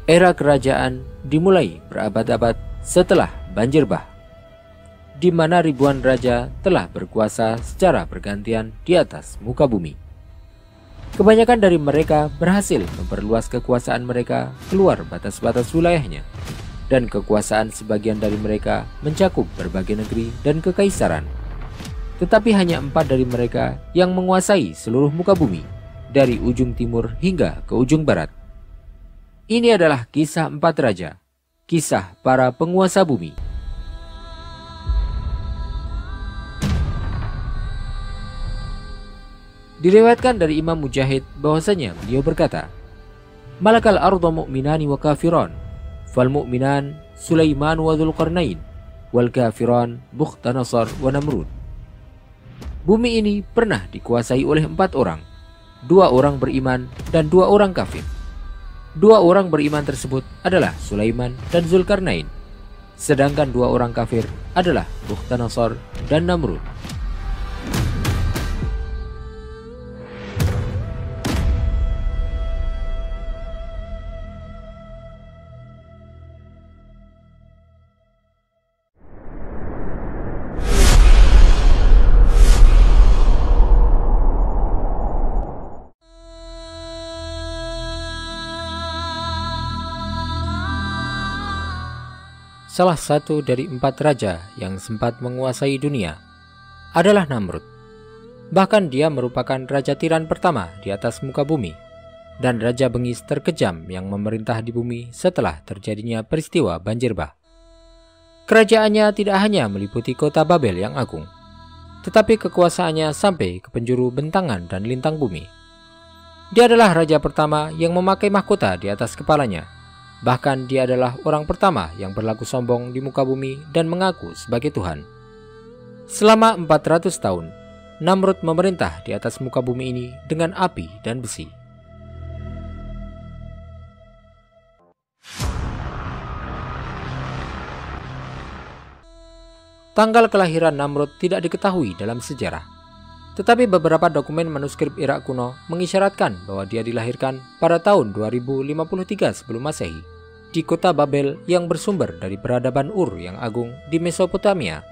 Era kerajaan dimulai berabad-abad setelah banjir bah, di mana ribuan raja telah berkuasa secara bergantian di atas muka bumi. Kebanyakan dari mereka berhasil memperluas kekuasaan mereka keluar batas-batas wilayahnya, dan kekuasaan sebagian dari mereka mencakup berbagai negeri dan kekaisaran. Tetapi hanya 4 dari mereka yang menguasai seluruh muka bumi, dari ujung timur hingga ke ujung barat. Ini adalah kisah 4 raja, kisah para penguasa bumi. Diriwayatkan dari Imam Mujahid bahwasanya beliau berkata, "Malakal arda mu'minani wa kafiran, fal mu'minan Sulaiman wa Dzulqarnain, wal kafiran Bukhtanasar wa Namrud." Bumi ini pernah dikuasai oleh 4 orang, 2 orang beriman dan 2 orang kafir. 2 orang beriman tersebut adalah Sulaiman dan Dzulqarnain, sedangkan 2 orang kafir adalah Bukhtanasar dan Namrud. Salah satu dari 4 raja yang sempat menguasai dunia adalah Namrud. Bahkan dia merupakan raja tiran pertama di atas muka bumi, dan raja bengis terkejam yang memerintah di bumi setelah terjadinya peristiwa banjir bah. Kerajaannya tidak hanya meliputi kota Babel yang agung, tetapi kekuasaannya sampai ke penjuru bentangan dan lintang bumi. Dia adalah raja pertama yang memakai mahkota di atas kepalanya. Bahkan dia adalah orang pertama yang berlaku sombong di muka bumi dan mengaku sebagai Tuhan. Selama 400 tahun, Namrud memerintah di atas muka bumi ini dengan api dan besi. Tanggal kelahiran Namrud tidak diketahui dalam sejarah. Tetapi beberapa dokumen manuskrip Irak kuno mengisyaratkan bahwa dia dilahirkan pada tahun 2053 sebelum Masehi di kota Babel yang bersumber dari peradaban Ur yang agung di Mesopotamia.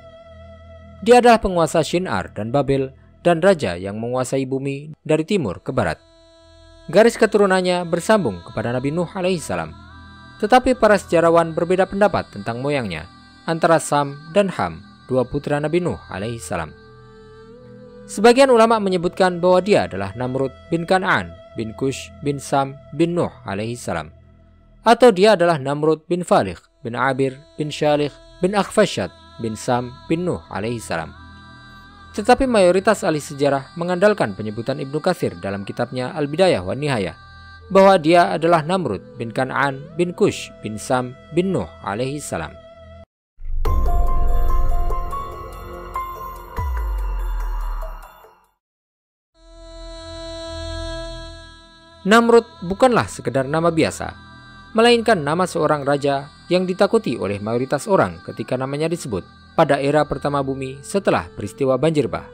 Dia adalah penguasa Shinar dan Babel dan raja yang menguasai bumi dari timur ke barat. Garis keturunannya bersambung kepada Nabi Nuh alaihissalam. Tetapi para sejarawan berbeda pendapat tentang moyangnya antara Sam dan Ham, 2 putra Nabi Nuh alaihissalam. Sebagian ulama menyebutkan bahwa dia adalah Namrud bin Kan'an bin Kush bin Sam bin Nuh alaihissalam, atau dia adalah Namrud bin Falih bin Abir bin Shalih bin Akhfashat bin Sam bin Nuh alaihissalam. Tetapi mayoritas ahli sejarah mengandalkan penyebutan Ibnu Katsir dalam kitabnya Al-Bidayah wa Nihayah bahwa dia adalah Namrud bin Kan'an bin Kush bin Sam bin Nuh alaihissalam. Namrud bukanlah sekedar nama biasa, melainkan nama seorang raja yang ditakuti oleh mayoritas orang ketika namanya disebut pada era pertama bumi setelah peristiwa banjir bah.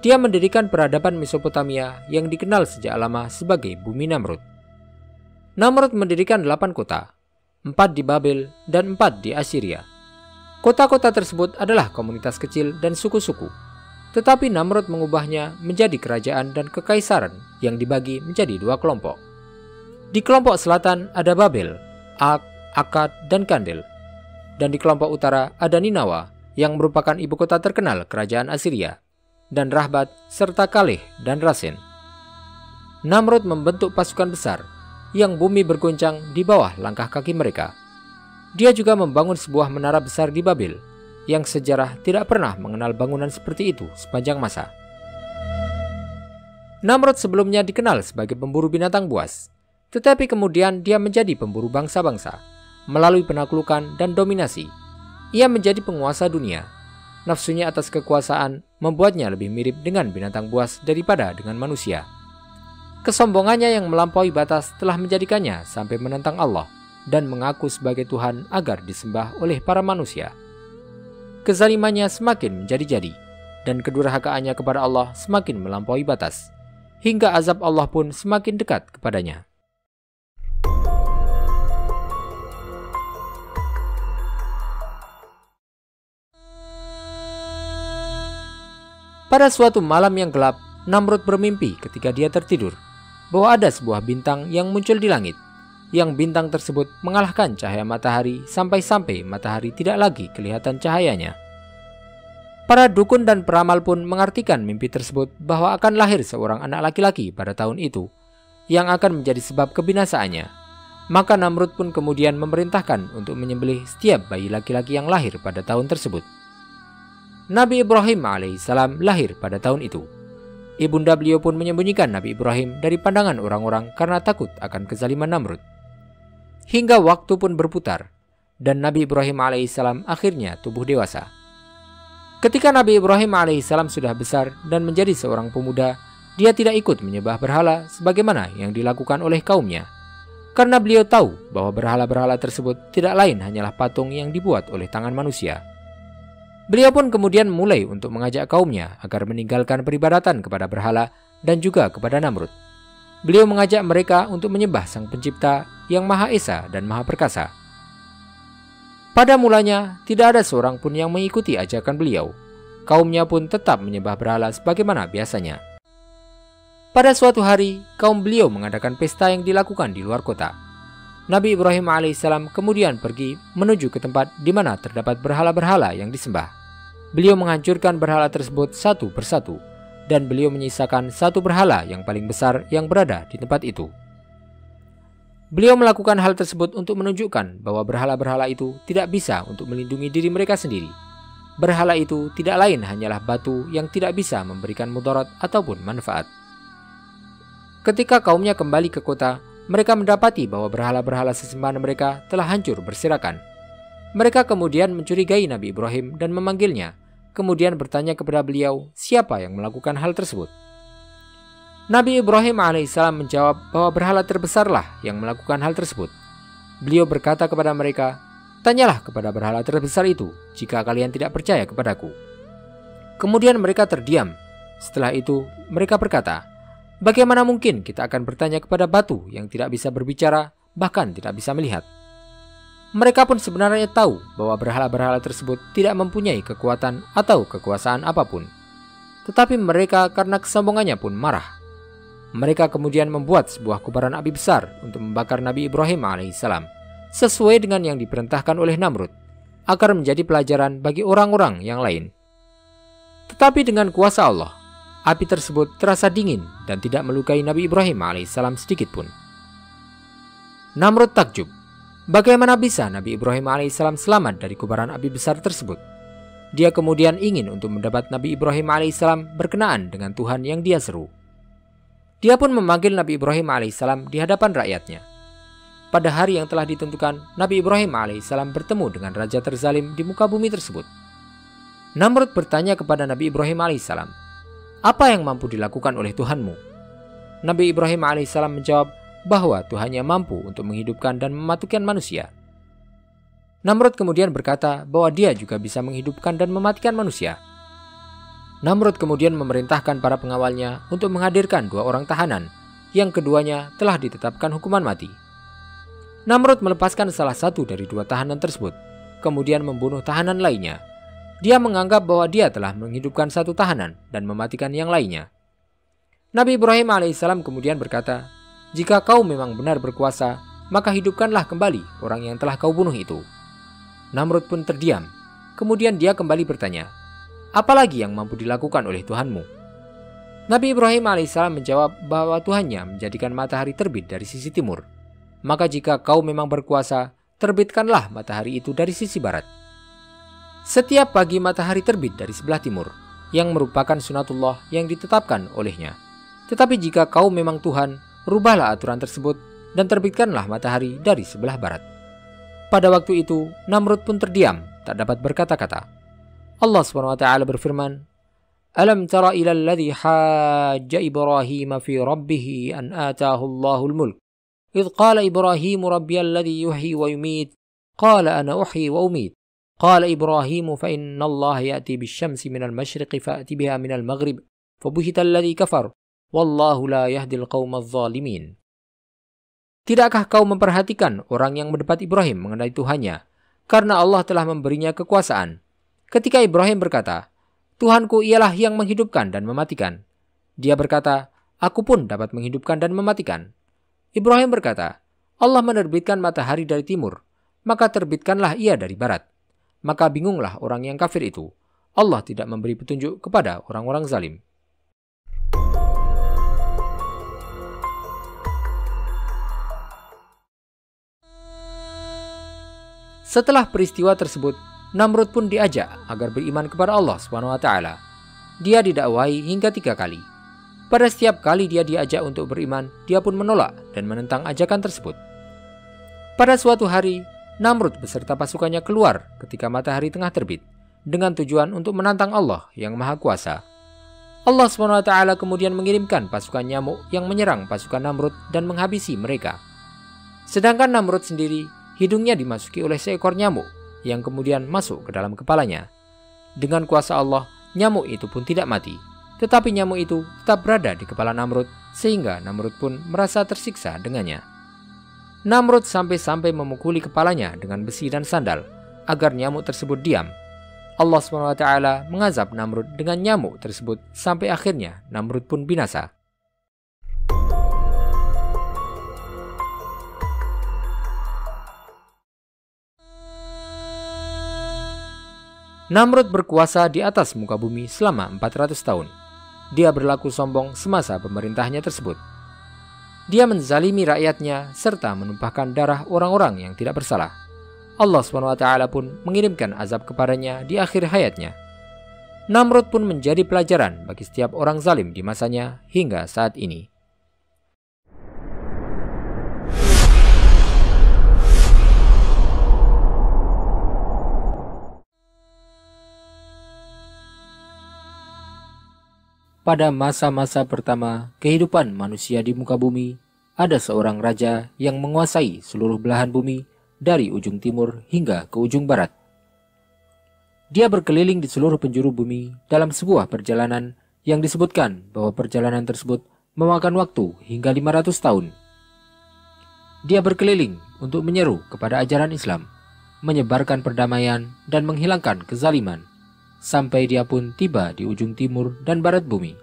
Dia mendirikan peradaban Mesopotamia yang dikenal sejak lama sebagai bumi Namrud. Namrud mendirikan 8 kota, 4 di Babel dan 4 di Assyria. Kota-kota tersebut adalah komunitas kecil dan suku-suku, tetapi Namrud mengubahnya menjadi kerajaan dan kekaisaran yang dibagi menjadi 2 kelompok. Di kelompok selatan ada Babel, Ak, Akkad, dan Kandel. Dan di kelompok utara ada Ninawa yang merupakan ibu kota terkenal kerajaan Assyria, dan Rahbat serta Kaleh dan Rasen. Namrud membentuk pasukan besar yang bumi bergoncang di bawah langkah kaki mereka. Dia juga membangun sebuah menara besar di Babel yang sejarah tidak pernah mengenal bangunan seperti itu sepanjang masa. Namrud sebelumnya dikenal sebagai pemburu binatang buas, tetapi kemudian dia menjadi pemburu bangsa-bangsa. Melalui penaklukan dan dominasi, ia menjadi penguasa dunia. Nafsunya atas kekuasaan membuatnya lebih mirip dengan binatang buas daripada dengan manusia. Kesombongannya yang melampaui batas telah menjadikannya sampai menentang Allah dan mengaku sebagai Tuhan agar disembah oleh para manusia. Kezalimannya semakin menjadi-jadi, dan kedurhakaannya kepada Allah semakin melampaui batas, hingga azab Allah pun semakin dekat kepadanya. Pada suatu malam yang gelap, Namrud bermimpi ketika dia tertidur bahwa ada sebuah bintang yang muncul di langit. Yang bintang tersebut mengalahkan cahaya matahari sampai-sampai matahari tidak lagi kelihatan cahayanya. Para dukun dan peramal pun mengartikan mimpi tersebut bahwa akan lahir seorang anak laki-laki pada tahun itu yang akan menjadi sebab kebinasaannya. Maka Namrud pun kemudian memerintahkan untuk menyembelih setiap bayi laki-laki yang lahir pada tahun tersebut. Nabi Ibrahim alaihissalam lahir pada tahun itu. Ibunda beliau pun menyembunyikan Nabi Ibrahim dari pandangan orang-orang karena takut akan kezaliman Namrud. Hingga waktu pun berputar, dan Nabi Ibrahim alaihissalam akhirnya tumbuh dewasa. Ketika Nabi Ibrahim alaihissalam sudah besar dan menjadi seorang pemuda, dia tidak ikut menyembah berhala sebagaimana yang dilakukan oleh kaumnya. Karena beliau tahu bahwa berhala-berhala tersebut tidak lain hanyalah patung yang dibuat oleh tangan manusia. Beliau pun kemudian mulai untuk mengajak kaumnya agar meninggalkan peribadatan kepada berhala dan juga kepada Namrud. Beliau mengajak mereka untuk menyembah Sang Pencipta yang Maha Esa dan Maha Perkasa. Pada mulanya, tidak ada seorang pun yang mengikuti ajakan beliau. Kaumnya pun tetap menyembah berhala sebagaimana biasanya. Pada suatu hari, kaum beliau mengadakan pesta yang dilakukan di luar kota. Nabi Ibrahim alaihissalam kemudian pergi menuju ke tempat di mana terdapat berhala-berhala yang disembah. Beliau menghancurkan berhala tersebut satu persatu, dan beliau menyisakan satu berhala yang paling besar yang berada di tempat itu. Beliau melakukan hal tersebut untuk menunjukkan bahwa berhala-berhala itu tidak bisa untuk melindungi diri mereka sendiri. Berhala itu tidak lain hanyalah batu yang tidak bisa memberikan mudarat ataupun manfaat. Ketika kaumnya kembali ke kota, mereka mendapati bahwa berhala-berhala sesembahan mereka telah hancur berserakan. Mereka kemudian mencurigai Nabi Ibrahim dan memanggilnya, kemudian bertanya kepada beliau siapa yang melakukan hal tersebut. Nabi Ibrahim alaihissalam menjawab bahwa berhala terbesarlah yang melakukan hal tersebut. Beliau berkata kepada mereka, "Tanyalah kepada berhala terbesar itu jika kalian tidak percaya kepadaku." Kemudian mereka terdiam. Setelah itu mereka berkata, "Bagaimana mungkin kita akan bertanya kepada batu yang tidak bisa berbicara, bahkan tidak bisa melihat?" Mereka pun sebenarnya tahu bahwa berhala-berhala tersebut tidak mempunyai kekuatan atau kekuasaan apapun. Tetapi mereka karena kesombongannya pun marah. Mereka kemudian membuat sebuah kobaran api besar untuk membakar Nabi Ibrahim alaihissalam, sesuai dengan yang diperintahkan oleh Namrud, agar menjadi pelajaran bagi orang-orang yang lain. Tetapi dengan kuasa Allah, api tersebut terasa dingin dan tidak melukai Nabi Ibrahim alaihissalam sedikit pun. Namrud takjub. Bagaimana bisa Nabi Ibrahim alaihissalam selamat dari kobaran api besar tersebut? Dia kemudian ingin untuk mendapat Nabi Ibrahim alaihissalam berkenaan dengan Tuhan yang dia seru. Dia pun memanggil Nabi Ibrahim alaihissalam di hadapan rakyatnya. Pada hari yang telah ditentukan, Nabi Ibrahim alaihissalam bertemu dengan raja terzalim di muka bumi tersebut. Namrud bertanya kepada Nabi Ibrahim alaihissalam, "Apa yang mampu dilakukan oleh Tuhanmu?" Nabi Ibrahim alaihissalam menjawab bahwa Tuhannya mampu untuk menghidupkan dan mematikan manusia. Namrud kemudian berkata bahwa dia juga bisa menghidupkan dan mematikan manusia. Namrud kemudian memerintahkan para pengawalnya untuk menghadirkan 2 orang tahanan, yang keduanya telah ditetapkan hukuman mati. Namrud melepaskan salah satu dari 2 tahanan tersebut, kemudian membunuh tahanan lainnya. Dia menganggap bahwa dia telah menghidupkan satu tahanan dan mematikan yang lainnya. Nabi Ibrahim alaihissalam kemudian berkata, "Jika kau memang benar berkuasa, maka hidupkanlah kembali orang yang telah kau bunuh itu." Namrud pun terdiam. Kemudian dia kembali bertanya, "Apalagi yang mampu dilakukan oleh Tuhanmu?" Nabi Ibrahim alaihissalam menjawab bahwa Tuhannya menjadikan matahari terbit dari sisi timur. "Maka jika kau memang berkuasa, terbitkanlah matahari itu dari sisi barat." Setiap pagi matahari terbit dari sebelah timur, yang merupakan sunatullah yang ditetapkan olehnya. Tetapi jika kau memang Tuhan, rubahlah aturan tersebut dan terbitkanlah matahari dari sebelah barat. Pada waktu itu, Namrud pun terdiam, tak dapat berkata-kata. Allah SWT berfirman, "Alam tara ila alladhi hajja Ibrahim fi rabbih an atahu Allahul mulk. Idh qala Ibrahim rabbi alladhi yuhyi wa yumit. Qala ana uhyi wa umit. Qala Ibrahim fa inna Allah ya'ti bisyamsi minal masyriqi fa'ti biha minal maghrib. Fabuhita alladhi kafar. Wallahu la yahdil qawmaz zalimin." Tidakkah kau memperhatikan orang yang mendebat Ibrahim mengenai Tuhannya, karena Allah telah memberinya kekuasaan? Ketika Ibrahim berkata, Tuhanku ialah yang menghidupkan dan mematikan. Dia berkata, aku pun dapat menghidupkan dan mematikan. Ibrahim berkata, Allah menerbitkan matahari dari timur, maka terbitkanlah ia dari barat. Maka bingunglah orang yang kafir itu. Allah tidak memberi petunjuk kepada orang-orang zalim. Setelah peristiwa tersebut, Namrud pun diajak agar beriman kepada Allah SWT. Dia didakwahi hingga 3 kali. Pada setiap kali dia diajak untuk beriman, dia pun menolak dan menentang ajakan tersebut. Pada suatu hari, Namrud beserta pasukannya keluar ketika matahari tengah terbit, dengan tujuan untuk menantang Allah yang Maha Kuasa. Allah SWT kemudian mengirimkan pasukan nyamuk yang menyerang pasukan Namrud dan menghabisi mereka. Sedangkan Namrud sendiri, hidungnya dimasuki oleh seekor nyamuk yang kemudian masuk ke dalam kepalanya. Dengan kuasa Allah, nyamuk itu pun tidak mati, tetapi nyamuk itu tetap berada di kepala Namrud sehingga Namrud pun merasa tersiksa dengannya. Namrud sampai-sampai memukuli kepalanya dengan besi dan sandal agar nyamuk tersebut diam. Allah SWT mengazab Namrud dengan nyamuk tersebut sampai akhirnya Namrud pun binasa. Namrud berkuasa di atas muka bumi selama 400 tahun. Dia berlaku sombong semasa pemerintahnya tersebut. Dia menzalimi rakyatnya serta menumpahkan darah orang-orang yang tidak bersalah. Allah SWT pun mengirimkan azab kepadanya di akhir hayatnya. Namrud pun menjadi pelajaran bagi setiap orang zalim di masanya hingga saat ini. Pada masa-masa pertama kehidupan manusia di muka bumi, ada seorang raja yang menguasai seluruh belahan bumi dari ujung timur hingga ke ujung barat. Dia berkeliling di seluruh penjuru bumi dalam sebuah perjalanan yang disebutkan bahwa perjalanan tersebut memakan waktu hingga 500 tahun. Dia berkeliling untuk menyeru kepada ajaran Islam, menyebarkan perdamaian dan menghilangkan kezaliman, sampai dia pun tiba di ujung timur dan barat bumi.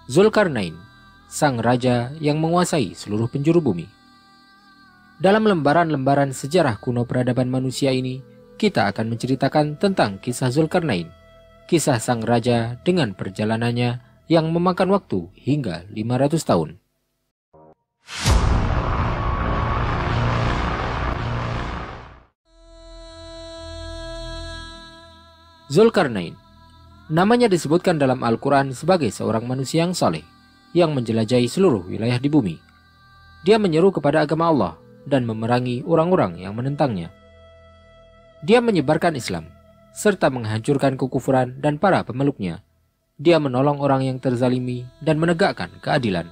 Zulkarnain, sang raja yang menguasai seluruh penjuru bumi. Dalam lembaran-lembaran sejarah kuno peradaban manusia ini, kita akan menceritakan tentang kisah Zulkarnain, kisah sang raja dengan perjalanannya yang memakan waktu hingga 500 tahun. Zulkarnain, namanya disebutkan dalam Al-Quran sebagai seorang manusia yang saleh, yang menjelajahi seluruh wilayah di bumi. Dia menyeru kepada agama Allah dan memerangi orang-orang yang menentangnya. Dia menyebarkan Islam, serta menghancurkan kekufuran dan para pemeluknya. Dia menolong orang yang terzalimi dan menegakkan keadilan.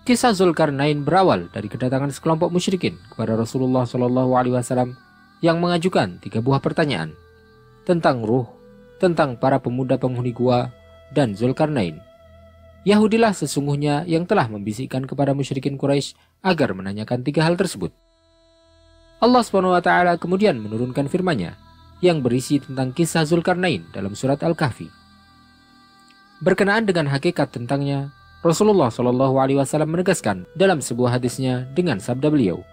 Kisah Zulkarnain berawal dari kedatangan sekelompok musyrikin kepada Rasulullah SAW yang mengajukan 3 buah pertanyaan tentang ruh, tentang para pemuda penghuni gua, dan Zulkarnain. Yahudilah sesungguhnya yang telah membisikkan kepada musyrikin Quraisy agar menanyakan 3 hal tersebut. Allah SWT kemudian menurunkan firman-Nya yang berisi tentang kisah Zulkarnain dalam surat Al-Kahfi. Berkenaan dengan hakikat tentangnya, Rasulullah SAW menegaskan dalam sebuah hadisnya dengan sabda beliau,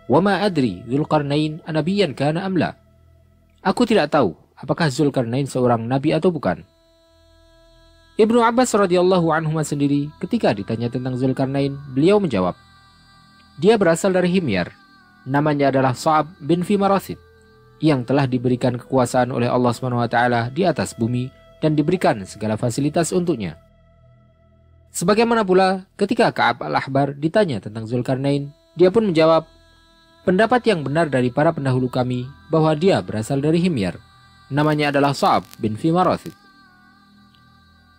"Wa ma adri Zulkarnain anabiyyan kana am la?" Aku tidak tahu apakah Zulkarnain seorang nabi atau bukan. Ibnu Abbas radhiyallahu anhu sendiri ketika ditanya tentang Zulkarnain, beliau menjawab, dia berasal dari Himyar, namanya adalah Sa'ab bin Fimarasid, yang telah diberikan kekuasaan oleh Allah SWT di atas bumi dan diberikan segala fasilitas untuknya. Sebagaimana pula ketika Ka'ab al-Ahbar ditanya tentang Zulkarnain, dia pun menjawab, pendapat yang benar dari para pendahulu kami bahwa dia berasal dari Himyar, namanya adalah Sa'ab bin Fimarasid.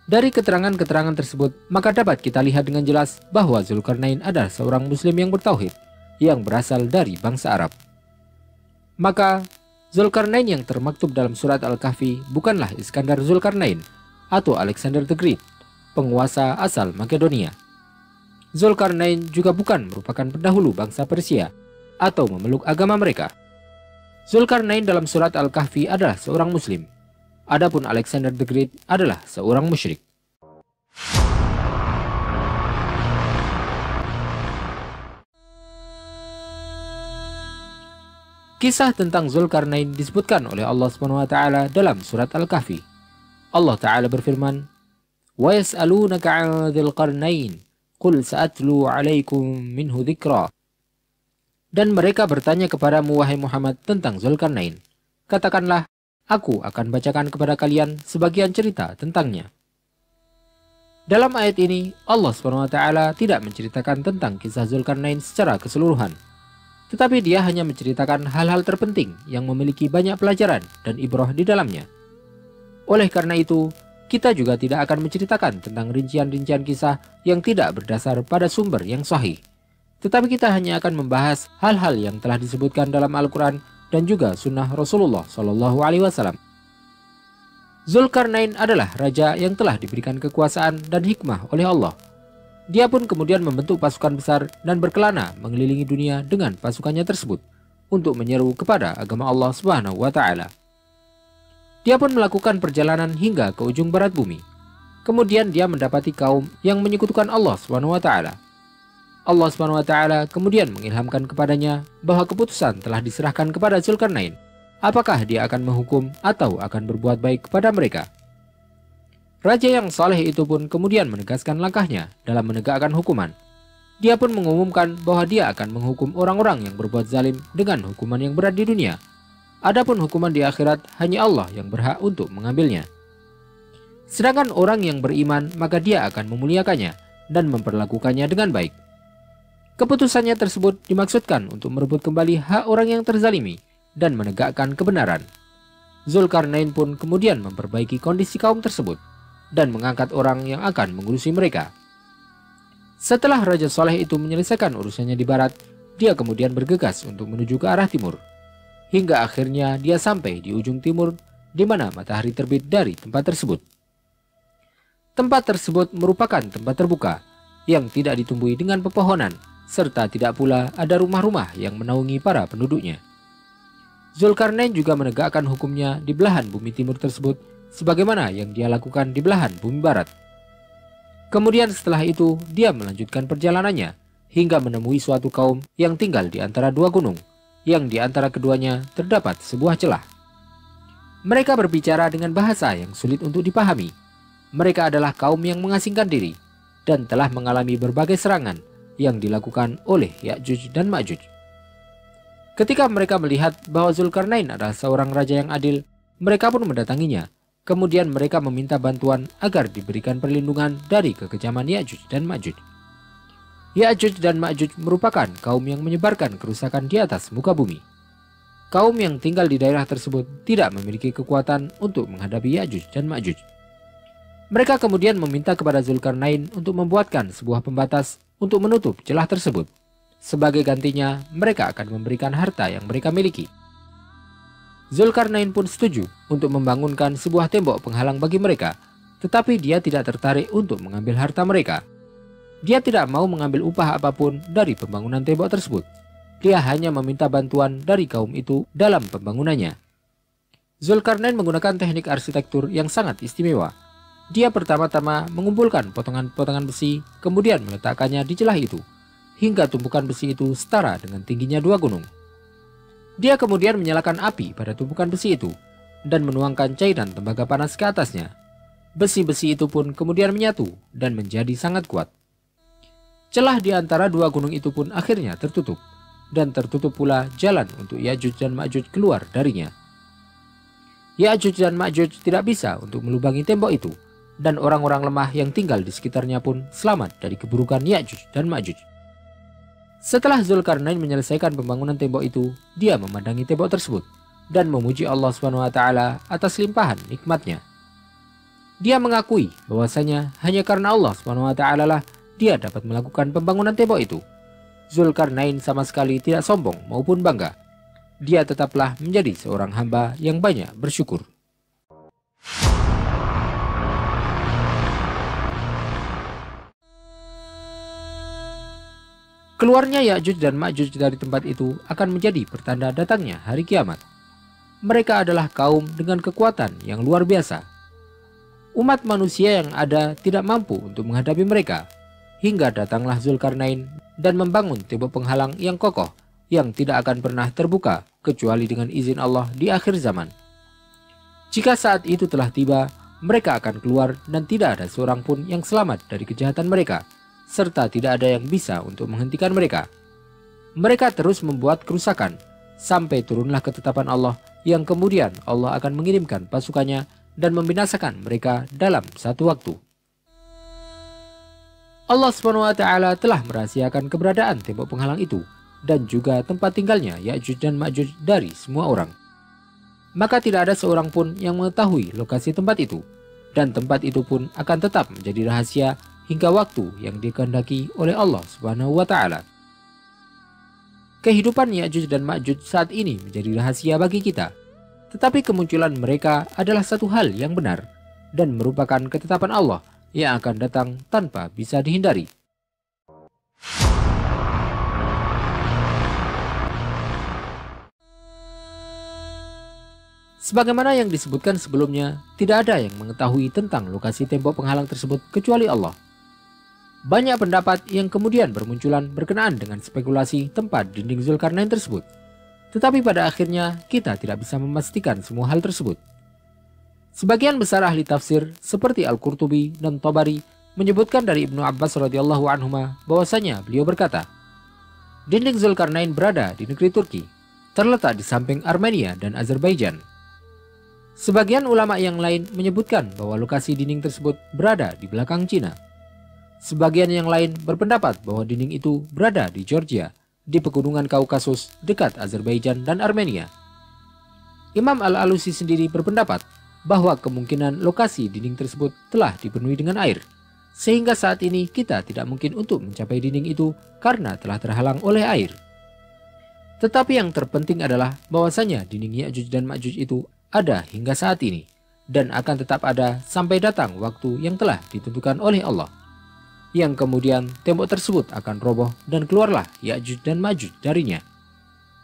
Dari keterangan-keterangan tersebut, maka dapat kita lihat dengan jelas bahwa Zulkarnain adalah seorang muslim yang bertauhid, yang berasal dari bangsa Arab. Maka, Zulkarnain yang termaktub dalam surat Al-Kahfi bukanlah Iskandar Zulkarnain atau Alexander the Great, penguasa asal Makedonia. Zulkarnain juga bukan merupakan pendahulu bangsa Persia atau memeluk agama mereka. Zulkarnain dalam surat Al-Kahfi adalah seorang muslim. Adapun Alexander the Great adalah seorang musyrik. Kisah tentang Zulkarnain disebutkan oleh Allah SWT dalam surat Al-Kahfi. Allah Ta'ala berfirman, "Wa yas'alunaka 'an dzil qarnain, qul sa'atlu 'alaikum minhu dzikra." Dan mereka bertanya kepadamu wahai Muhammad tentang Zulkarnain. Katakanlah, aku akan bacakan kepada kalian sebagian cerita tentangnya. Dalam ayat ini, Allah SWT tidak menceritakan tentang kisah Zulkarnain secara keseluruhan. Tetapi dia hanya menceritakan hal-hal terpenting yang memiliki banyak pelajaran dan ibrah di dalamnya. Oleh karena itu, kita juga tidak akan menceritakan tentang rincian-rincian kisah yang tidak berdasar pada sumber yang sahih. Tetapi kita hanya akan membahas hal-hal yang telah disebutkan dalam Al-Quran dan juga sunnah Rasulullah SAW. Zulkarnain adalah raja yang telah diberikan kekuasaan dan hikmah oleh Allah. Dia pun kemudian membentuk pasukan besar dan berkelana mengelilingi dunia dengan pasukannya tersebut untuk menyeru kepada agama Allah SWT. Dia pun melakukan perjalanan hingga ke ujung barat bumi. Kemudian dia mendapati kaum yang menyekutukan Allah SWT. Allah SWT kemudian mengilhamkan kepadanya bahwa keputusan telah diserahkan kepada Zulkarnain. Apakah dia akan menghukum atau akan berbuat baik kepada mereka? Raja yang saleh itu pun kemudian menegaskan langkahnya dalam menegakkan hukuman. Dia pun mengumumkan bahwa dia akan menghukum orang-orang yang berbuat zalim dengan hukuman yang berat di dunia. Adapun hukuman di akhirat hanya Allah yang berhak untuk mengambilnya. Sedangkan orang yang beriman maka dia akan memuliakannya dan memperlakukannya dengan baik. Keputusannya tersebut dimaksudkan untuk merebut kembali hak orang yang terzalimi dan menegakkan kebenaran. Zulkarnain pun kemudian memperbaiki kondisi kaum tersebut dan mengangkat orang yang akan mengurusi mereka. Setelah Raja Saleh itu menyelesaikan urusannya di barat, dia kemudian bergegas untuk menuju ke arah timur. Hingga akhirnya dia sampai di ujung timur, di mana matahari terbit dari tempat tersebut. Tempat tersebut merupakan tempat terbuka, yang tidak ditumbuhi dengan pepohonan, serta tidak pula ada rumah-rumah yang menaungi para penduduknya. Zulkarnain juga menegakkan hukumnya di belahan bumi timur tersebut, sebagaimana yang dia lakukan di belahan bumi barat. Kemudian setelah itu, dia melanjutkan perjalanannya hingga menemui suatu kaum yang tinggal di antara dua gunung, yang di antara keduanya terdapat sebuah celah. Mereka berbicara dengan bahasa yang sulit untuk dipahami. Mereka adalah kaum yang mengasingkan diri dan telah mengalami berbagai serangan yang dilakukan oleh Ya'juj dan Ma'juj. Ketika mereka melihat bahwa Zulkarnain adalah seorang raja yang adil, mereka pun mendatanginya. Kemudian mereka meminta bantuan agar diberikan perlindungan dari kekejaman Ya'juj dan Ma'juj. Ya'juj dan Ma'juj merupakan kaum yang menyebarkan kerusakan di atas muka bumi. Kaum yang tinggal di daerah tersebut tidak memiliki kekuatan untuk menghadapi Ya'juj dan Ma'juj. Mereka kemudian meminta kepada Zulkarnain untuk membuatkan sebuah pembatas untuk menutup celah tersebut. Sebagai gantinya, mereka akan memberikan harta yang mereka miliki. Zulkarnain pun setuju untuk membangunkan sebuah tembok penghalang bagi mereka, tetapi dia tidak tertarik untuk mengambil harta mereka. Dia tidak mau mengambil upah apapun dari pembangunan tembok tersebut. Dia hanya meminta bantuan dari kaum itu dalam pembangunannya. Zulkarnain menggunakan teknik arsitektur yang sangat istimewa. Dia pertama-tama mengumpulkan potongan-potongan besi, kemudian meletakkannya di celah itu, hingga tumpukan besi itu setara dengan tingginya dua gunung. Dia kemudian menyalakan api pada tumpukan besi itu dan menuangkan cairan tembaga panas ke atasnya. Besi-besi itu pun kemudian menyatu dan menjadi sangat kuat. Celah di antara dua gunung itu pun akhirnya tertutup, dan tertutup pula jalan untuk Ya'juj dan Ma'juj keluar darinya. Ya'juj dan Ma'juj tidak bisa untuk melubangi tembok itu, dan orang-orang lemah yang tinggal di sekitarnya pun selamat dari keburukan Ya'juj dan Ma'juj. Setelah Zulkarnain menyelesaikan pembangunan tembok itu, dia memandangi tembok tersebut dan memuji Allah SWT atas limpahan nikmatnya. Dia mengakui bahwasanya hanya karena Allah SWT lah dia dapat melakukan pembangunan tembok itu. Zulkarnain sama sekali tidak sombong maupun bangga. Dia tetaplah menjadi seorang hamba yang banyak bersyukur. Keluarnya Ya'juj dan Ma'juj dari tempat itu akan menjadi pertanda datangnya hari kiamat. mereka adalah kaum dengan kekuatan yang luar biasa. Umat manusia yang ada tidak mampu untuk menghadapi mereka, hingga datanglah Zulkarnain dan membangun tembok penghalang yang kokoh yang tidak akan pernah terbuka kecuali dengan izin Allah di akhir zaman. Jika saat itu telah tiba, mereka akan keluar dan tidak ada seorang pun yang selamat dari kejahatan mereka, serta tidak ada yang bisa untuk menghentikan mereka. Mereka terus membuat kerusakan, sampai turunlah ketetapan Allah yang kemudian Allah akan mengirimkan pasukannya dan membinasakan mereka dalam satu waktu. Allah SWT telah merahasiakan keberadaan tembok penghalang itu dan juga tempat tinggalnya Ya'juj dan Ma'juj dari semua orang. Maka tidak ada seorang pun yang mengetahui lokasi tempat itu, dan tempat itu pun akan tetap menjadi rahasia hingga waktu yang dikehendaki oleh Allah SWT. Kehidupan Ya'juj dan Ma'juj saat ini menjadi rahasia bagi kita, tetapi kemunculan mereka adalah satu hal yang benar dan merupakan ketetapan Allah yang akan datang tanpa bisa dihindari. Sebagaimana yang disebutkan sebelumnya, tidak ada yang mengetahui tentang lokasi tembok penghalang tersebut kecuali Allah. Banyak pendapat yang kemudian bermunculan berkenaan dengan spekulasi tempat dinding Zulkarnain tersebut. Tetapi pada akhirnya kita tidak bisa memastikan semua hal tersebut. Sebagian besar ahli tafsir seperti Al-Qurtubi dan Tabari menyebutkan dari Ibnu Abbas radhiyallahu anhuma bahwasanya beliau berkata, dinding Zulkarnain berada di negeri Turki, terletak di samping Armenia dan Azerbaijan. Sebagian ulama yang lain menyebutkan bahwa lokasi dinding tersebut berada di belakang Cina. Sebagian yang lain berpendapat bahwa dinding itu berada di Georgia, di pegunungan Kaukasus dekat Azerbaijan dan Armenia. Imam Al-Alusi sendiri berpendapat bahwa kemungkinan lokasi dinding tersebut telah dipenuhi dengan air, sehingga saat ini kita tidak mungkin untuk mencapai dinding itu karena telah terhalang oleh air. Tetapi yang terpenting adalah bahwasanya dinding Ya'juj dan Ma'juj itu ada hingga saat ini dan akan tetap ada sampai datang waktu yang telah ditentukan oleh Allah, yang kemudian tembok tersebut akan roboh dan keluarlah Ya'juj dan Ma'juj darinya,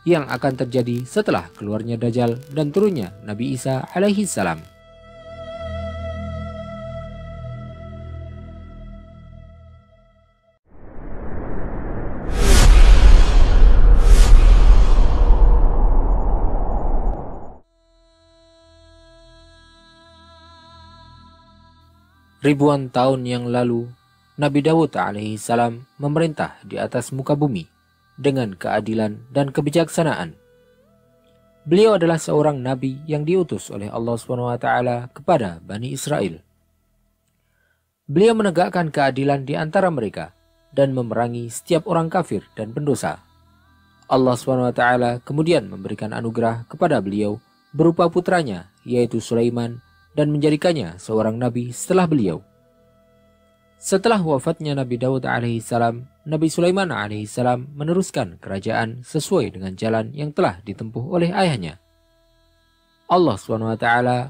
yang akan terjadi setelah keluarnya Dajjal dan turunnya Nabi Isa alaihi salam. Ribuan tahun yang lalu, Nabi Dawud alaihissalam memerintah di atas muka bumi dengan keadilan dan kebijaksanaan. Beliau adalah seorang nabi yang diutus oleh Allah SWT kepada Bani Israel. Beliau menegakkan keadilan di antara mereka dan memerangi setiap orang kafir dan pendosa. Allah SWT kemudian memberikan anugerah kepada beliau berupa putranya, yaitu Sulaiman, dan menjadikannya seorang nabi setelah beliau. Setelah wafatnya Nabi Daud alaihissalam, Nabi Sulaiman alaihissalam meneruskan kerajaan sesuai dengan jalan yang telah ditempuh oleh ayahnya. Allah SWT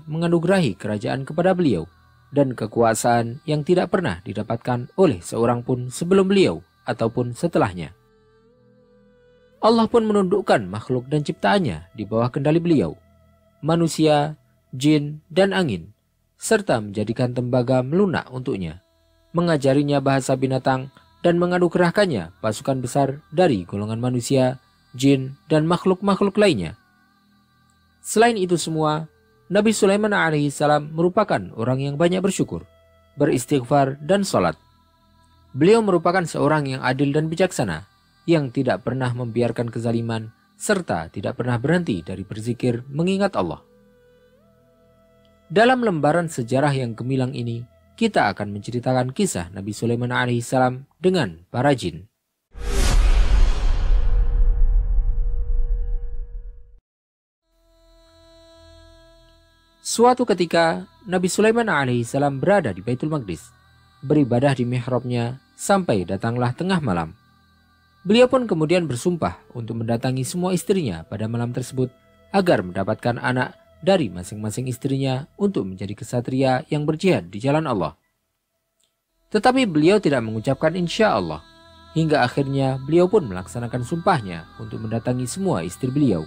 menganugerahi kerajaan kepada beliau dan kekuasaan yang tidak pernah didapatkan oleh seorang pun sebelum beliau ataupun setelahnya. Allah pun menundukkan makhluk dan ciptaannya di bawah kendali beliau, manusia, jin, dan angin, serta menjadikan tembaga melunak untuknya, mengajarinya bahasa binatang, dan menganugerahkannya pasukan besar dari golongan manusia, jin, dan makhluk-makhluk lainnya. Selain itu semua, Nabi Sulaiman alaihissalam merupakan orang yang banyak bersyukur, beristighfar, dan sholat. Beliau merupakan seorang yang adil dan bijaksana, yang tidak pernah membiarkan kezaliman, serta tidak pernah berhenti dari berzikir mengingat Allah. Dalam lembaran sejarah yang gemilang ini, kita akan menceritakan kisah Nabi Sulaiman alaihissalam dengan para jin. Suatu ketika, Nabi Sulaiman alaihissalam berada di Baitul Maqdis, beribadah di mihrabnya sampai datanglah tengah malam. Beliau pun kemudian bersumpah untuk mendatangi semua istrinya pada malam tersebut agar mendapatkan anak dari masing-masing istrinya untuk menjadi kesatria yang berjihad di jalan Allah. Tetapi beliau tidak mengucapkan insya Allah, hingga akhirnya beliau pun melaksanakan sumpahnya untuk mendatangi semua istri beliau.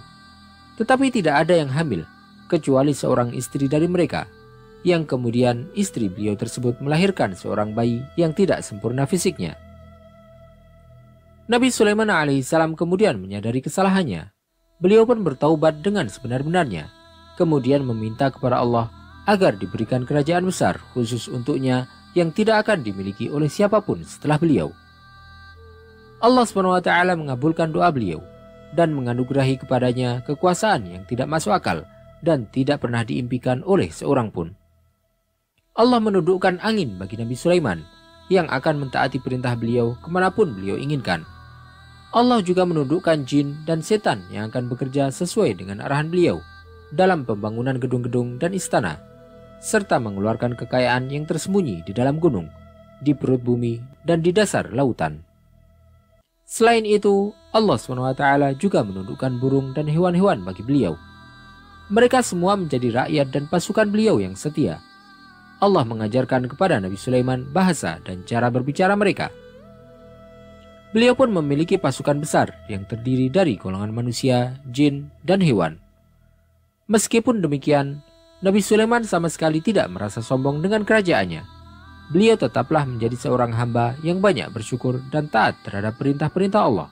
Tetapi tidak ada yang hamil, kecuali seorang istri dari mereka, yang kemudian istri beliau tersebut melahirkan seorang bayi yang tidak sempurna fisiknya. Nabi Sulaiman alaihissalam kemudian menyadari kesalahannya. Beliau pun bertaubat dengan sebenar-benarnya, kemudian meminta kepada Allah agar diberikan kerajaan besar khusus untuknya yang tidak akan dimiliki oleh siapapun setelah beliau. Allah SWT mengabulkan doa beliau dan menganugerahi kepadanya kekuasaan yang tidak masuk akal dan tidak pernah diimpikan oleh seorang pun. Allah menundukkan angin bagi Nabi Sulaiman yang akan mentaati perintah beliau kemanapun beliau inginkan. Allah juga menundukkan jin dan setan yang akan bekerja sesuai dengan arahan beliau dalam pembangunan gedung-gedung dan istana, serta mengeluarkan kekayaan yang tersembunyi di dalam gunung, di perut bumi, dan di dasar lautan. Selain itu, Allah SWT juga menundukkan burung dan hewan-hewan bagi beliau. Mereka semua menjadi rakyat dan pasukan beliau yang setia. Allah mengajarkan kepada Nabi Sulaiman bahasa dan cara berbicara mereka. Beliau pun memiliki pasukan besar yang terdiri dari golongan manusia, jin, dan hewan. Meskipun demikian, Nabi Sulaiman sama sekali tidak merasa sombong dengan kerajaannya. Beliau tetaplah menjadi seorang hamba yang banyak bersyukur dan taat terhadap perintah-perintah Allah.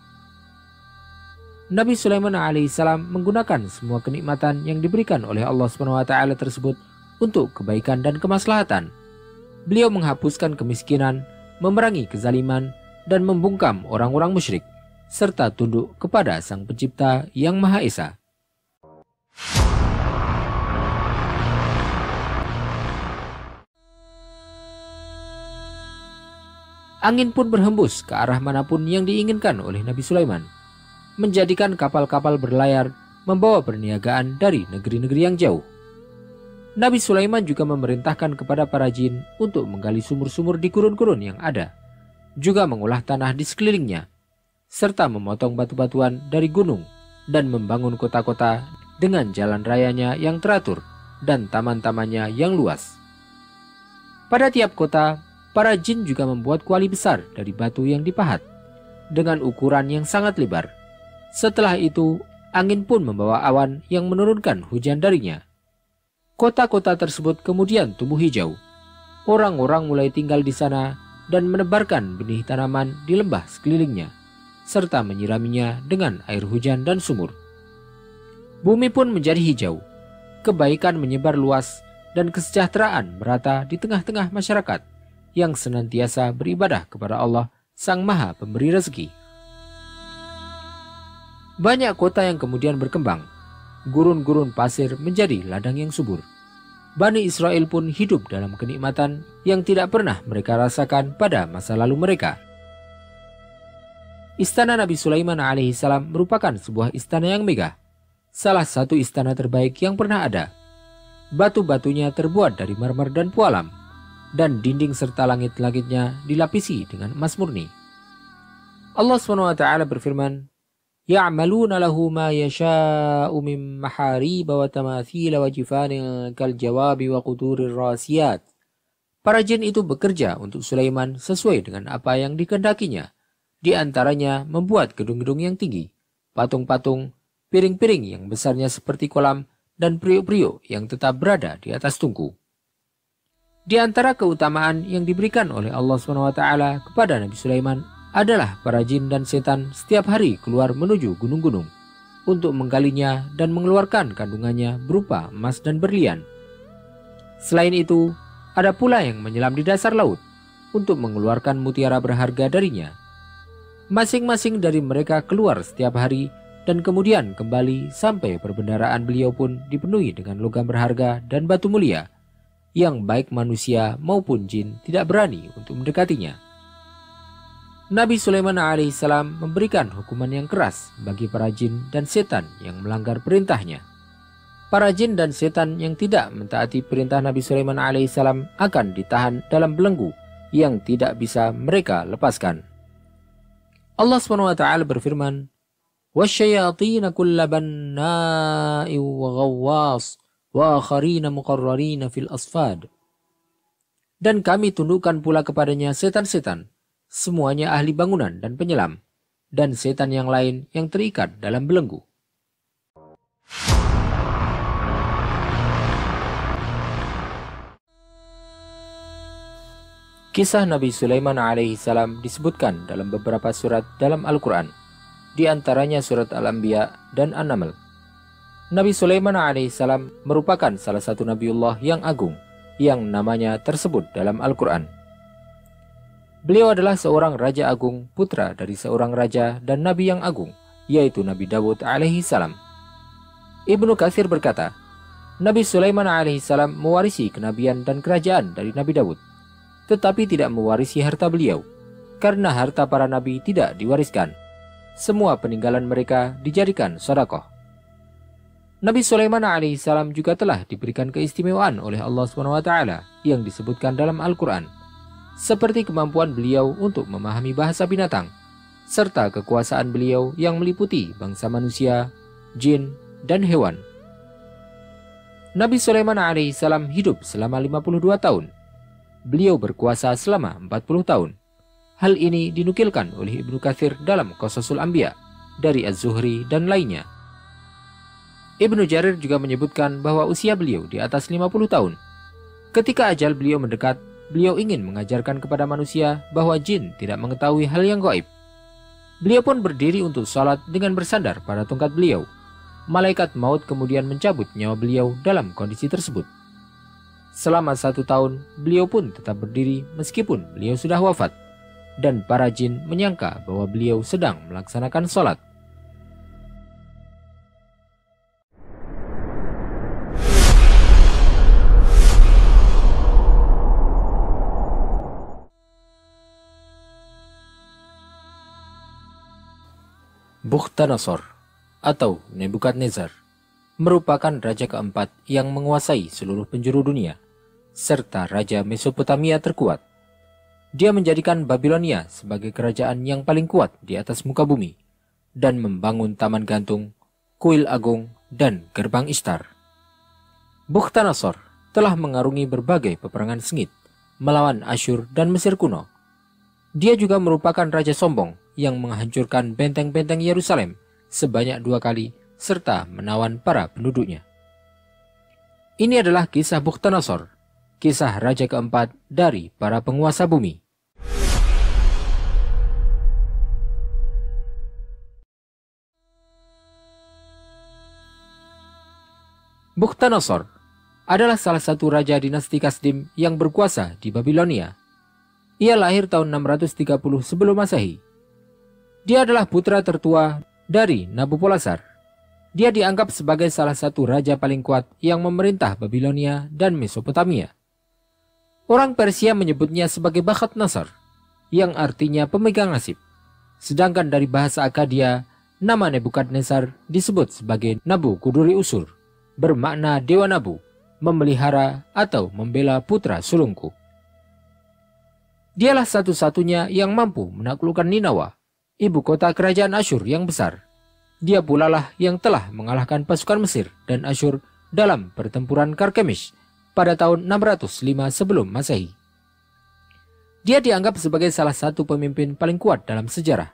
Nabi Sulaiman alaihissalam menggunakan semua kenikmatan yang diberikan oleh Allah SWT tersebut untuk kebaikan dan kemaslahatan. Beliau menghapuskan kemiskinan, memerangi kezaliman, dan membungkam orang-orang musyrik, serta tunduk kepada Sang Pencipta yang Maha Esa. Angin pun berhembus ke arah manapun yang diinginkan oleh Nabi Sulaiman, menjadikan kapal-kapal berlayar membawa perniagaan dari negeri-negeri yang jauh. Nabi Sulaiman juga memerintahkan kepada para jin untuk menggali sumur-sumur di gurun-gurun yang ada, juga mengolah tanah di sekelilingnya, serta memotong batu-batuan dari gunung dan membangun kota-kota dengan jalan rayanya yang teratur dan taman-tamannya yang luas. Pada tiap kota, para jin juga membuat kuali besar dari batu yang dipahat dengan ukuran yang sangat lebar. Setelah itu, angin pun membawa awan yang menurunkan hujan darinya. Kota-kota tersebut kemudian tumbuh hijau. Orang-orang mulai tinggal di sana dan menebarkan benih tanaman di lembah sekelilingnya, serta menyiraminya dengan air hujan dan sumur. Bumi pun menjadi hijau. Kebaikan menyebar luas dan kesejahteraan merata di tengah-tengah masyarakat yang senantiasa beribadah kepada Allah, Sang Maha Pemberi Rezeki. Banyak kota yang kemudian berkembang. Gurun-gurun pasir menjadi ladang yang subur. Bani Israel pun hidup dalam kenikmatan yang tidak pernah mereka rasakan pada masa lalu mereka. Istana Nabi Sulaiman alaihissalam merupakan sebuah istana yang megah. Salah satu istana terbaik yang pernah ada. Batu-batunya terbuat dari marmer dan pualam, dan dinding serta langit-langitnya dilapisi dengan emas murni. Allah SWT berfirman, "Ya'maluna lahu ma yasha'u min maharib wa tamathil wa jifanin kal jawabi wa qudurir rasiyat." Para jin itu bekerja untuk Sulaiman sesuai dengan apa yang dikehendakinya. Di antaranya membuat gedung-gedung yang tinggi, patung-patung, piring-piring yang besarnya seperti kolam, dan periuk-periuk yang tetap berada di atas tungku. Di antara keutamaan yang diberikan oleh Allah SWT kepada Nabi Sulaiman adalah para jin dan setan setiap hari keluar menuju gunung-gunung untuk menggalinya dan mengeluarkan kandungannya berupa emas dan berlian. Selain itu, ada pula yang menyelam di dasar laut untuk mengeluarkan mutiara berharga darinya. Masing-masing dari mereka keluar setiap hari dan kemudian kembali sampai perbendaharaan beliau pun dipenuhi dengan logam berharga dan batu mulia, yang baik manusia maupun jin tidak berani untuk mendekatinya. Nabi Sulaiman alaihissalam memberikan hukuman yang keras bagi para jin dan setan yang melanggar perintahnya. Para jin dan setan yang tidak mentaati perintah Nabi Sulaiman alaihissalam akan ditahan dalam belenggu yang tidak bisa mereka lepaskan. Allah SWT berfirman, "Wasyayatin kulla banna'in wa ghawwas wa akharina muqarrarina fil asfad." Dan kami tundukkan pula kepadanya setan-setan, semuanya ahli bangunan dan penyelam, dan setan yang lain yang terikat dalam belenggu. Kisah Nabi Sulaiman alaihissalam disebutkan dalam beberapa surat dalam Al-Quran, di antaranya surat Al-Anbiya dan An-Naml. Nabi Sulaiman alaihissalam merupakan salah satu Nabiullah yang agung, yang namanya tersebut dalam Al-Quran. Beliau adalah seorang raja agung, putra dari seorang raja dan nabi yang agung, yaitu Nabi Dawud alaihissalam. Ibnu Katsir berkata, Nabi Sulaiman alaihissalam mewarisi kenabian dan kerajaan dari Nabi Dawud, tetapi tidak mewarisi harta beliau, karena harta para nabi tidak diwariskan. Semua peninggalan mereka dijadikan sedekah. Nabi Sulaiman alaihissalam juga telah diberikan keistimewaan oleh Allah SWT yang disebutkan dalam Al-Quran, seperti kemampuan beliau untuk memahami bahasa binatang, serta kekuasaan beliau yang meliputi bangsa manusia, jin, dan hewan. Nabi Sulaiman alaihissalam hidup selama 52 tahun. Beliau berkuasa selama 40 tahun. Hal ini dinukilkan oleh Ibnu Katsir dalam Qasasul Anbiya dari Az-Zuhri dan lainnya. Ibnu Jarir juga menyebutkan bahwa usia beliau di atas 50 tahun. Ketika ajal beliau mendekat, beliau ingin mengajarkan kepada manusia bahwa jin tidak mengetahui hal yang gaib. Beliau pun berdiri untuk salat dengan bersandar pada tongkat beliau. Malaikat maut kemudian mencabut nyawa beliau dalam kondisi tersebut. Selama 1 tahun, beliau pun tetap berdiri meskipun beliau sudah wafat, dan para jin menyangka bahwa beliau sedang melaksanakan salat. Bukhtanasor atau Nebukadnezar merupakan raja keempat yang menguasai seluruh penjuru dunia, serta raja Mesopotamia terkuat. Dia menjadikan Babilonia sebagai kerajaan yang paling kuat di atas muka bumi, dan membangun taman gantung, kuil agung, dan gerbang Ishtar. Bukhtanasor telah mengarungi berbagai peperangan sengit melawan Asyur dan Mesir kuno. Dia juga merupakan raja sombong yang menghancurkan benteng-benteng Yerusalem sebanyak 2 kali serta menawan para penduduknya. Ini adalah kisah Bukhtanasor, kisah raja keempat dari para penguasa bumi. Bukhtanasor adalah salah satu raja dinasti Kasdim yang berkuasa di Babilonia. Ia lahir tahun 630 sebelum Masehi. Dia adalah putra tertua dari Nabopolassar. Dia dianggap sebagai salah satu raja paling kuat yang memerintah Babilonia dan Mesopotamia. Orang Persia menyebutnya sebagai Bakhtanasor, yang artinya pemegang nasib. Sedangkan dari bahasa Akkadia, nama Nebukadnezar disebut sebagai Nabu Kuduri Usur, bermakna Dewa Nabu, memelihara atau membela putra sulungku. Dialah satu-satunya yang mampu menaklukkan Ninawa, ibu kota kerajaan Asyur yang besar. Dia pula lah yang telah mengalahkan pasukan Mesir dan Asyur dalam pertempuran Karkemish pada tahun 605 sebelum Masehi. Dia dianggap sebagai salah satu pemimpin paling kuat dalam sejarah,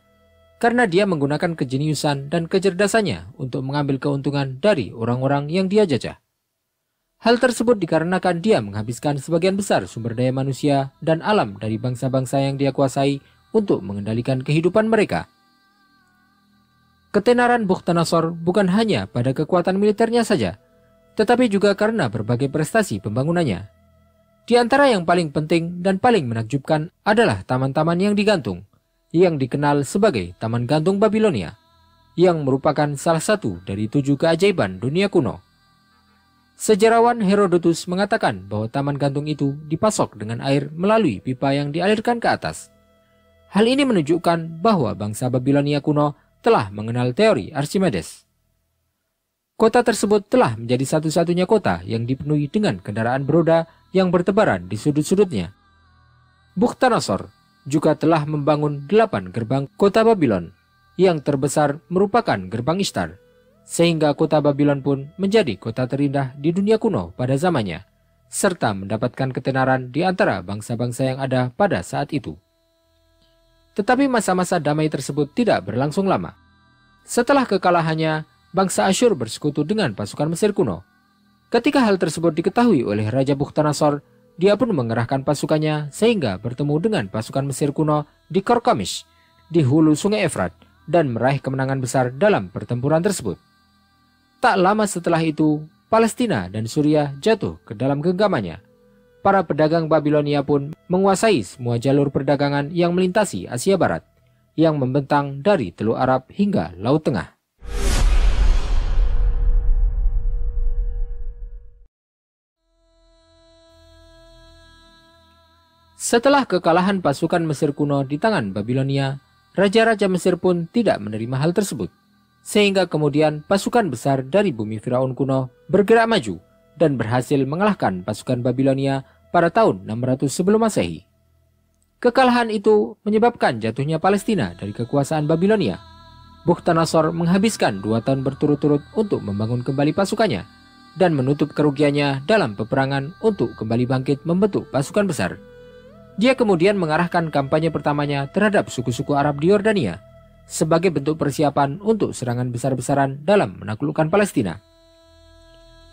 karena dia menggunakan kejeniusan dan kecerdasannya untuk mengambil keuntungan dari orang-orang yang dia jajah. Hal tersebut dikarenakan dia menghabiskan sebagian besar sumber daya manusia dan alam dari bangsa-bangsa yang dia kuasai untuk mengendalikan kehidupan mereka. Ketenaran Bukhtanasor bukan hanya pada kekuatan militernya saja, tetapi juga karena berbagai prestasi pembangunannya. Di antara yang paling penting dan paling menakjubkan adalah taman-taman yang digantung, yang dikenal sebagai Taman Gantung Babilonia, yang merupakan salah satu dari 7 keajaiban dunia kuno. Sejarawan Herodotus mengatakan bahwa taman gantung itu dipasok dengan air melalui pipa yang dialirkan ke atas. Hal ini menunjukkan bahwa bangsa Babilonia kuno telah mengenal teori Archimedes. Kota tersebut telah menjadi satu-satunya kota yang dipenuhi dengan kendaraan beroda yang bertebaran di sudut-sudutnya. Bukhtanasor juga telah membangun 8 gerbang kota Babylon, yang terbesar merupakan gerbang Ishtar, sehingga kota Babylon pun menjadi kota terindah di dunia kuno pada zamannya, serta mendapatkan ketenaran di antara bangsa-bangsa yang ada pada saat itu. Tetapi masa-masa damai tersebut tidak berlangsung lama. Setelah kekalahannya, bangsa Asyur bersekutu dengan pasukan Mesir kuno. Ketika hal tersebut diketahui oleh Raja Bukhtanasor, dia pun mengerahkan pasukannya sehingga bertemu dengan pasukan Mesir kuno di Karkamish, di hulu sungai Efrat, dan meraih kemenangan besar dalam pertempuran tersebut. Tak lama setelah itu, Palestina dan Suriah jatuh ke dalam genggamannya. Para pedagang Babilonia pun menguasai semua jalur perdagangan yang melintasi Asia Barat, yang membentang dari Teluk Arab hingga Laut Tengah. Setelah kekalahan pasukan Mesir kuno di tangan Babilonia, raja-raja Mesir pun tidak menerima hal tersebut. Sehingga kemudian pasukan besar dari bumi Firaun kuno bergerak maju dan berhasil mengalahkan pasukan Babilonia pada tahun 600 sebelum Masehi. Kekalahan itu menyebabkan jatuhnya Palestina dari kekuasaan Babilonia. Bukhtanasor menghabiskan 2 tahun berturut-turut untuk membangun kembali pasukannya dan menutup kerugiannya dalam peperangan untuk kembali bangkit membentuk pasukan besar. Dia kemudian mengarahkan kampanye pertamanya terhadap suku-suku Arab di Yordania sebagai bentuk persiapan untuk serangan besar-besaran dalam menaklukkan Palestina.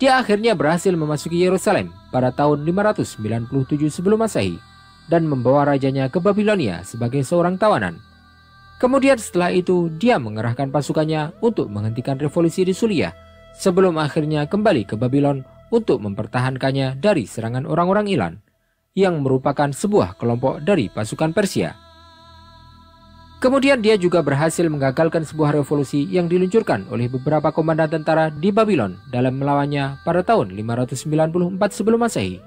Dia akhirnya berhasil memasuki Yerusalem pada tahun 597 sebelum Masehi dan membawa rajanya ke Babilonia sebagai seorang tawanan. Kemudian setelah itu dia mengerahkan pasukannya untuk menghentikan revolusi di Suriah sebelum akhirnya kembali ke Babylon untuk mempertahankannya dari serangan orang-orang Iran, yang merupakan sebuah kelompok dari pasukan Persia. Kemudian dia juga berhasil menggagalkan sebuah revolusi yang diluncurkan oleh beberapa komandan tentara di Babylon dalam melawannya pada tahun 594 sebelum Masehi.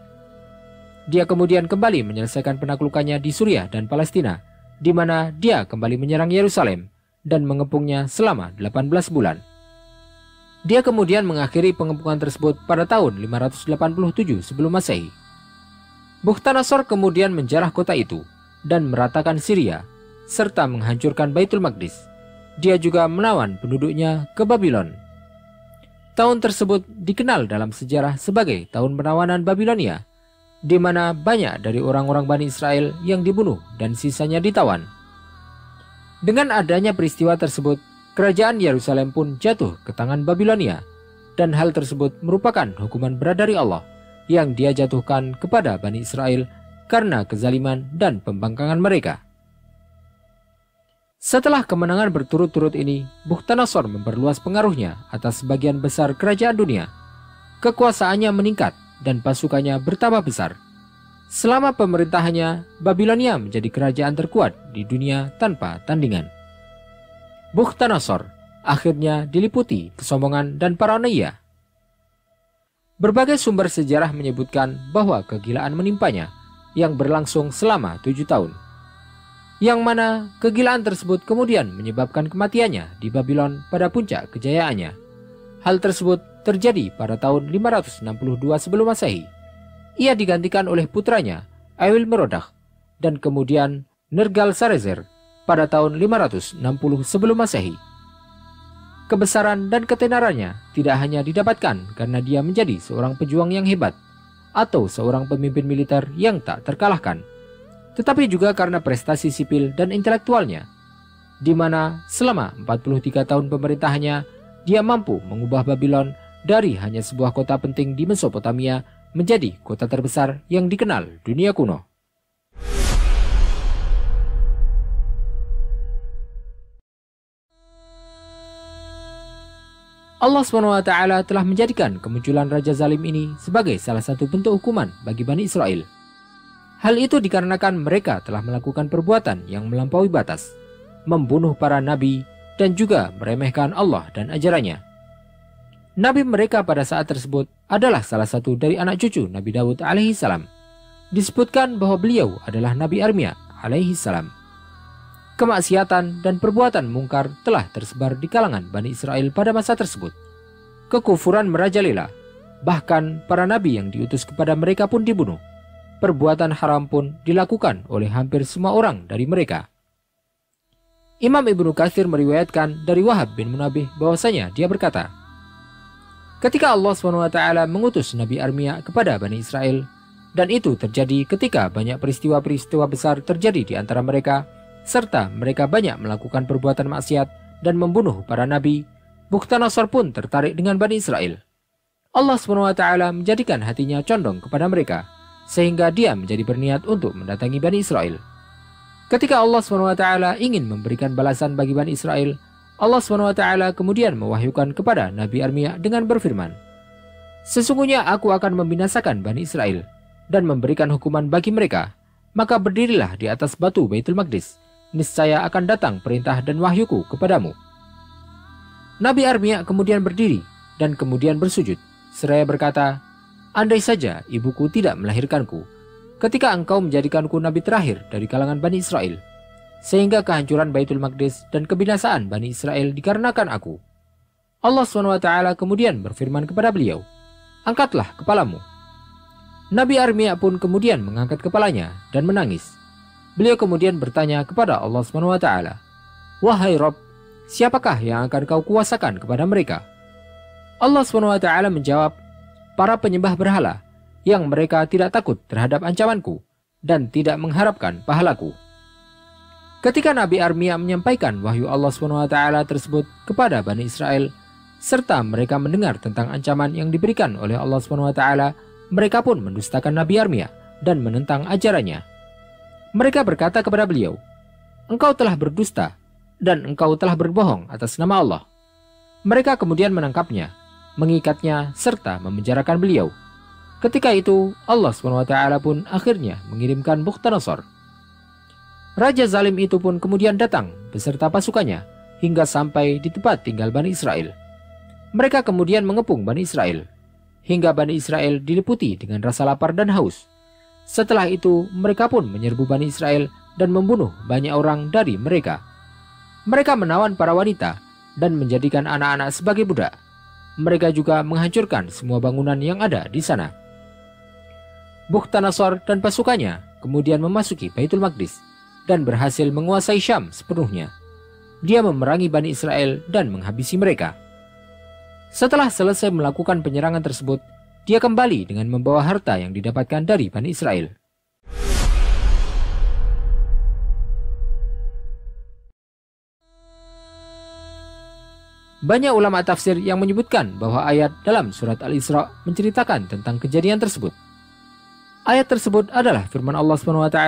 Dia kemudian kembali menyelesaikan penaklukannya di Suriah dan Palestina, di mana dia kembali menyerang Yerusalem dan mengepungnya selama 18 bulan. Dia kemudian mengakhiri pengepungan tersebut pada tahun 587 sebelum Masehi. Bukhtanasor kemudian menjarah kota itu dan meratakan Syria, serta menghancurkan Baitul Maqdis. Dia juga menawan penduduknya ke Babylon. Tahun tersebut dikenal dalam sejarah sebagai tahun penawanan Babilonia, di mana banyak dari orang-orang Bani Israel yang dibunuh dan sisanya ditawan. Dengan adanya peristiwa tersebut, kerajaan Yerusalem pun jatuh ke tangan Babilonia, dan hal tersebut merupakan hukuman berat dari Allah yang dia jatuhkan kepada Bani Israel karena kezaliman dan pembangkangan mereka. Setelah kemenangan berturut-turut ini, Bukhtanasor memperluas pengaruhnya atas sebagian besar kerajaan dunia. Kekuasaannya meningkat dan pasukannya bertambah besar. Selama pemerintahannya, Babilonia menjadi kerajaan terkuat di dunia tanpa tandingan. Bukhtanasor akhirnya diliputi kesombongan dan paranoia. Berbagai sumber sejarah menyebutkan bahwa kegilaan menimpanya yang berlangsung selama 7 tahun. Yang mana kegilaan tersebut kemudian menyebabkan kematiannya di Babylon pada puncak kejayaannya. Hal tersebut terjadi pada tahun 562 sebelum Masehi. Ia digantikan oleh putranya Awil Merodach dan kemudian Nergal-Sarezer pada tahun 560 sebelum Masehi. Kebesaran dan ketenarannya tidak hanya didapatkan karena dia menjadi seorang pejuang yang hebat atau seorang pemimpin militer yang tak terkalahkan, tetapi juga karena prestasi sipil dan intelektualnya, di mana selama 43 tahun pemerintahannya, dia mampu mengubah Babylon dari hanya sebuah kota penting di Mesopotamia menjadi kota terbesar yang dikenal dunia kuno. Allah SWT telah menjadikan kemunculan Raja Zalim ini sebagai salah satu bentuk hukuman bagi Bani Israel. Hal itu dikarenakan mereka telah melakukan perbuatan yang melampaui batas, membunuh para nabi, dan juga meremehkan Allah dan ajarannya. Nabi mereka pada saat tersebut adalah salah satu dari anak cucu Nabi Daud alaihi salam. Disebutkan bahwa beliau adalah Nabi Armia alaihi salam. Kemaksiatan dan perbuatan mungkar telah tersebar di kalangan Bani Israel pada masa tersebut. Kekufuran merajalela, bahkan para nabi yang diutus kepada mereka pun dibunuh. Perbuatan haram pun dilakukan oleh hampir semua orang dari mereka. Imam Ibnu Katsir meriwayatkan dari Wahab bin Munabih bahwasanya dia berkata, ketika Allah SWT mengutus Nabi Armia kepada Bani Israel, dan itu terjadi ketika banyak peristiwa-peristiwa besar terjadi di antara mereka, serta mereka banyak melakukan perbuatan maksiat dan membunuh para nabi, Bukhtanasor pun tertarik dengan Bani Israel. Allah SWT menjadikan hatinya condong kepada mereka, sehingga dia menjadi berniat untuk mendatangi Bani Israel. Ketika Allah SWT ingin memberikan balasan bagi Bani Israel, Allah SWT kemudian mewahyukan kepada Nabi Armia dengan berfirman, "Sesungguhnya aku akan membinasakan Bani Israel dan memberikan hukuman bagi mereka. Maka berdirilah di atas batu Baitul Maqdis, niscaya akan datang perintah dan wahyuku kepadamu." Nabi Armia kemudian berdiri dan kemudian bersujud, seraya berkata, "Andai saja ibuku tidak melahirkanku, ketika engkau menjadikanku nabi terakhir dari kalangan Bani Israel, sehingga kehancuran Baitul Maqdis dan kebinasaan Bani Israel dikarenakan aku." Allah SWT kemudian berfirman kepada beliau, "Angkatlah kepalamu." Nabi Armia pun kemudian mengangkat kepalanya dan menangis. Beliau kemudian bertanya kepada Allah SWT, "Wahai Rabb, siapakah yang akan kau kuasakan kepada mereka?" Allah SWT menjawab, "Para penyembah berhala yang mereka tidak takut terhadap ancamanku dan tidak mengharapkan pahalaku." Ketika Nabi Armia menyampaikan wahyu Allah SWT tersebut kepada Bani Israel, serta mereka mendengar tentang ancaman yang diberikan oleh Allah SWT, mereka pun mendustakan Nabi Armia dan menentang ajarannya. Mereka berkata kepada beliau, "Engkau telah berdusta dan engkau telah berbohong atas nama Allah." Mereka kemudian menangkapnya, mengikatnya, serta memenjarakan beliau. Ketika itu Allah SWT pun akhirnya mengirimkan Bukhtanasor. Raja zalim itu pun kemudian datang beserta pasukannya hingga sampai di tempat tinggal Bani Israel. Mereka kemudian mengepung Bani Israel hingga Bani Israel diliputi dengan rasa lapar dan haus. Setelah itu mereka pun menyerbu Bani Israel dan membunuh banyak orang dari mereka. Mereka menawan para wanita dan menjadikan anak-anak sebagai budak. Mereka juga menghancurkan semua bangunan yang ada di sana. Bukhtanasor dan pasukannya kemudian memasuki Baitul Maqdis dan berhasil menguasai Syam sepenuhnya. Dia memerangi Bani Israel dan menghabisi mereka. Setelah selesai melakukan penyerangan tersebut, dia kembali dengan membawa harta yang didapatkan dari Bani Israel. Banyak ulama tafsir yang menyebutkan bahwa ayat dalam surat Al-Isra menceritakan tentang kejadian tersebut. Ayat tersebut adalah firman Allah SWT,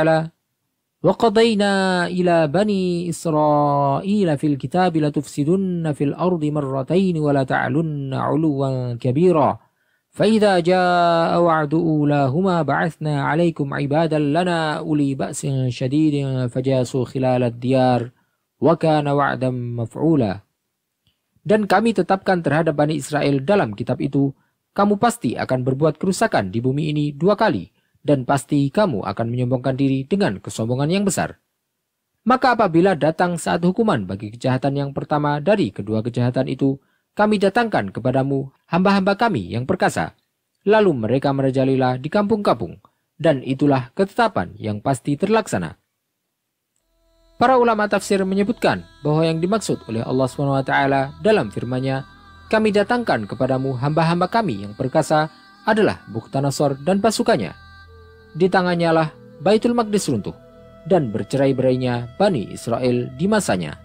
وَقَضَيْنَا إِلَى بَنِي إِسْرَائِيلَ فِي الْكِتَابِ لَتُفْسِدُنَّ فِي الْأَرْضِ مَرَّتَيْنِ وَلَتَعْلُنَّ عُلُوًّا كَبِيرًا فَإِذَا جَاءَ وَعْدُ أُولَاهُمَا بَعَثْنَا عَلَيْكُمْ عِبَادًا لَنَا أُولِي بَأْسٍ شَدِيدٍ فَجَاسُوا خِلَالَ الدِّيَارِ وَكَانَ وَعْدًا مَفْعُولًا. Dan kami tetapkan terhadap Bani Israel dalam kitab itu, kamu pasti akan berbuat kerusakan di bumi ini 2 kali, dan pasti kamu akan menyombongkan diri dengan kesombongan yang besar. Maka apabila datang saat hukuman bagi kejahatan yang pertama dari kedua kejahatan itu, kami datangkan kepadamu hamba-hamba kami yang perkasa. Lalu mereka merajalela di kampung-kampung, dan itulah ketetapan yang pasti terlaksana. Para ulama tafsir menyebutkan bahwa yang dimaksud oleh Allah SWT dalam firman-Nya, "Kami datangkan kepadamu hamba-hamba kami yang perkasa," adalah Bukhtanasor dan pasukannya. Di tangannya lah Baitul Maqdis runtuh dan bercerai-berainya Bani Israel di masanya.